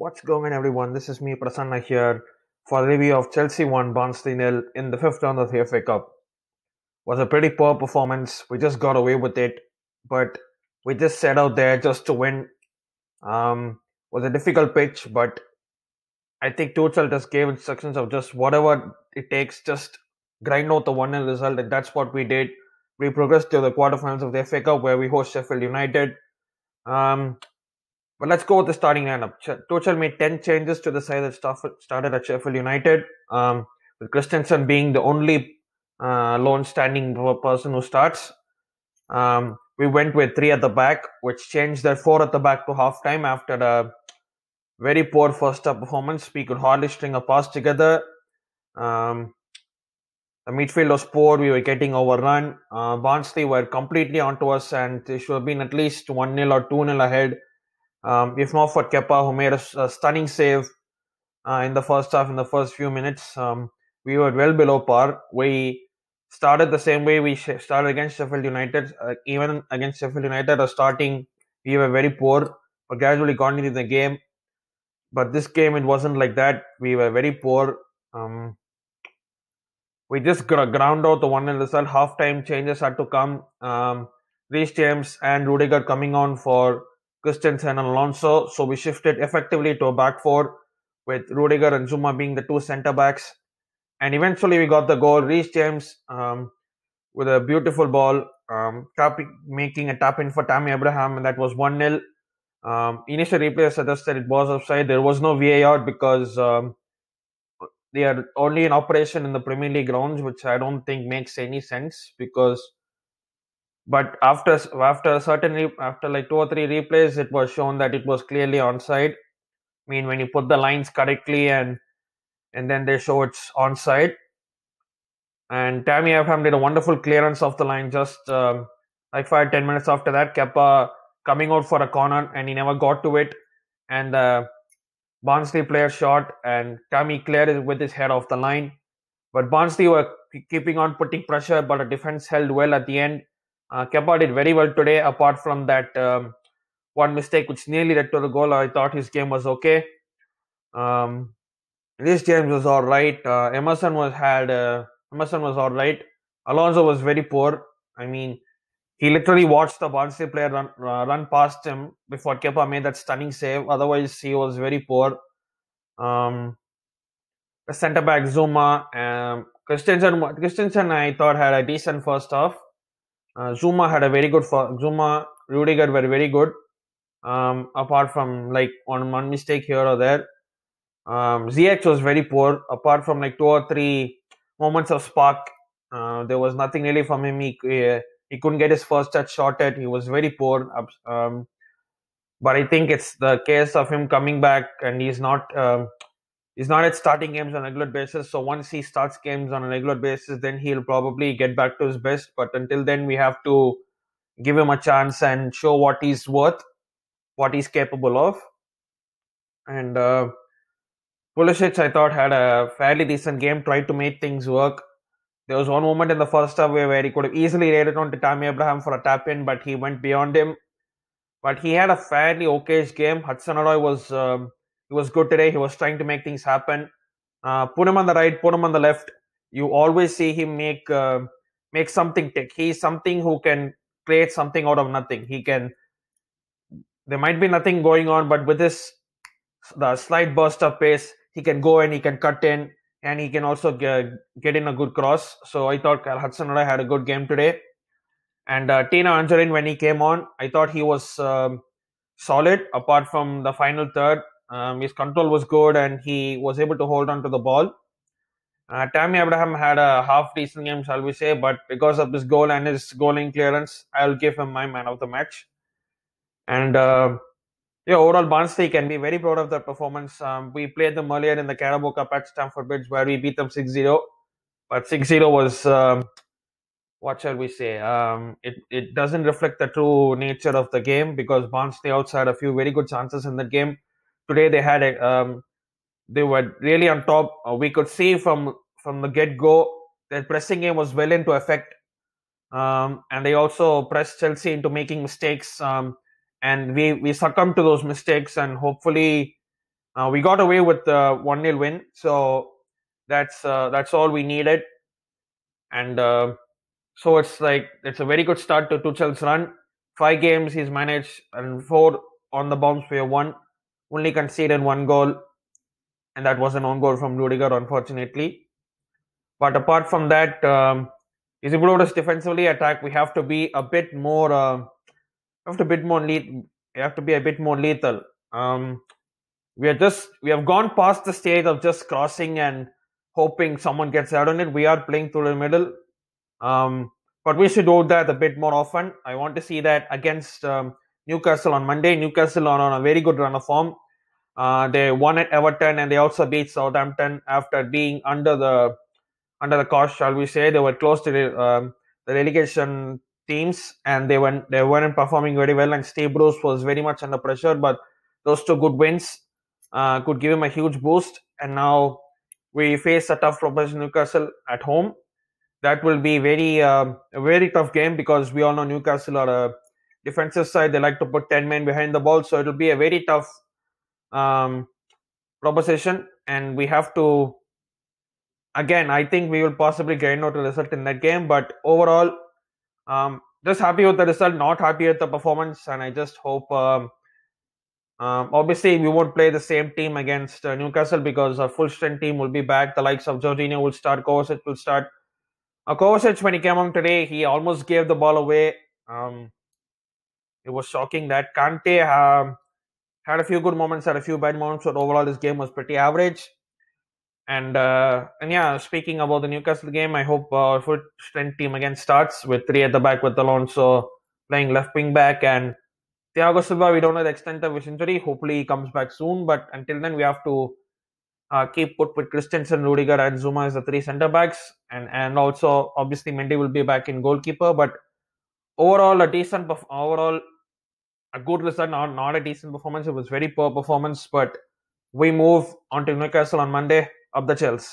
What's going on, everyone? This is me, Prasanna, here for a review of Chelsea 1 Barnsley nil in the fifth round of the FA Cup. Was a pretty poor performance. We just got away with it, but we just set out there just to win. Was a difficult pitch, but I think Tuchel just gave instructions of just whatever it takes, just grind out the 1-0 result, and that's what we did. We progressed to the quarterfinals of the FA Cup where we host Sheffield United. Um, But let's go with the starting lineup. Tuchel made 10 changes to the side that started at Sheffield United, with Christensen being the only lone standing person who starts. We went with 3 at the back, which changed their 4 at the back to halftime after a very poor first half performance. We could hardly string a pass together. Um, the midfield was poor. We were getting overrun. Barnsley were completely onto us, and they should have been at least 1-0 or 2-0 ahead. If not for Kepa, who made a stunning save in the first half, in the first few minutes, we were well below par. We started the same way we started against Sheffield United. Even against Sheffield United, starting, we were very poor, but gradually got into the game. But this game, it wasn't like that. We were very poor. We just ground out the 1-0 result. Half-time changes had to come. Reece James and Rudiger coming on for Christensen and Alonso. So we shifted effectively to a back four with Rudiger and Zuma being the two centre backs. And eventually we got the goal. Reece James with a beautiful ball, making a tap in for Tammy Abraham, and that was 1-0. Initial replay suggested it was offside. There was no VAR because they are only in operation in the Premier League grounds, which I don't think makes any sense but after like 2 or 3 replays, it was shown that it was clearly onside. I mean, when you put the lines correctly and then they show it's onside. And Tammy Abraham did a wonderful clearance off the line just like 5-10 minutes after that. Kepa coming out for a corner and he never got to it. And Barnsley player shot and Tammy cleared it with his head off the line. But Barnsley were keeping on putting pressure, but the defense held well at the end. Kepa did very well today, apart from that one mistake which nearly led to the goal. I thought his game was okay. Reece James was all right. Emerson was all right. Alonso was very poor. I mean, he literally watched the Barnsley player run past him before Kepa made that stunning save. Otherwise, he was very poor. The centre back Zuma, Christensen, I thought had a decent first half. Zuma had a very good. Zuma, Rudiger were very good. Apart from like on one mistake here or there. ZX was very poor. Apart from like 2 or 3 moments of spark, there was nothing really from him. He couldn't get his first touch shotted. He was very poor. But I think it's the case of him coming back, and he's not at starting games on a regular basis. So once he starts games on a regular basis, then he'll probably get back to his best. But until then, we have to give him a chance and show what he's worth, what he's capable of. And Pulisic, I thought, had a fairly decent game, tried to make things work. There was one moment in the first half where he could have easily laid it on to Tammy Abraham for a tap-in, but he went beyond him. But he had a fairly okayish game. Hudson-Odoi was good today. He was trying to make things happen. Put him on the right, put him on the left. You always see him make something tick. He's something who can create something out of nothing. There might be nothing going on, but with the slight burst of pace, he can go and he can cut in, and he can also get in a good cross. So I thought Hudson-Odoi had a good game today. And Tina Angerin, when he came on, I thought he was solid. Apart from the final third, his control was good and he was able to hold on to the ball. Tammy Abraham had a half decent game, shall we say, but because of his goal and his goal-line clearance, I'll give him my man of the match. And overall, Barnsley can be very proud of their performance. We played them earlier in the Carabao Cup at Stamford Bridge, where we beat them 6-0. But 6-0 was, what shall we say? It doesn't reflect the true nature of the game, because Barnsley also had a few very good chances in that game. Today they were really on top. We could see from the get-go their pressing game was well into effect. And they also pressed Chelsea into making mistakes. And we succumbed to those mistakes, and hopefully We got away with the 1-0 win, so that's all we needed. And so it's a very good start to Tuchel's run. 5 games he's managed, and 4 on the bounce. We have won, only conceded 1 goal, and that was an own goal from Rudiger, unfortunately. But apart from that, he's improved us defensively. Attack, we have to be a bit more. Have to bit more lead. We have to be a bit more lethal. Um, we have gone past the stage of just crossing and hoping someone gets out on it. We are playing through the middle. Um, but we should do that a bit more often. I want to see that against Newcastle on Monday. Newcastle are on a very good run of form. They won at Everton and they also beat Southampton after being under the cost, shall we say. They were close to the relegation teams, and they weren't performing very well. And Steve Bruce was very much under pressure, but those 2 good wins could give him a huge boost. And now we face a tough proposition, Newcastle at home. That will be a very tough game, because we all know Newcastle are a defensive side. They like to put 10 men behind the ball, so it will be a very tough um, proposition, and we have to. Again, I think we will possibly gain out a result in that game, but overall, just happy with the result, not happy with the performance, and I just hope. Obviously, we won't play the same team against Newcastle, because our full strength team will be back. The likes of Jorginho will start, Kovacic will start. Kovacic, when he came on today, he almost gave the ball away. It was shocking that Kante had a few good moments, had a few bad moments, but overall his game was pretty average. And yeah, speaking about the Newcastle game, I hope our full strength team again starts with 3 at the back, with Alonso playing left wing back, and Thiago Silva. We don't know the extent of his injury. Hopefully he comes back soon, but until then we have to keep put with Christensen, Rudiger, and Zuma as the 3 centre backs, and also obviously Mendy will be back in goalkeeper. But overall, overall a good result, not a decent performance. It was very poor performance, but we move on to Newcastle on Monday. Up the Chelsea.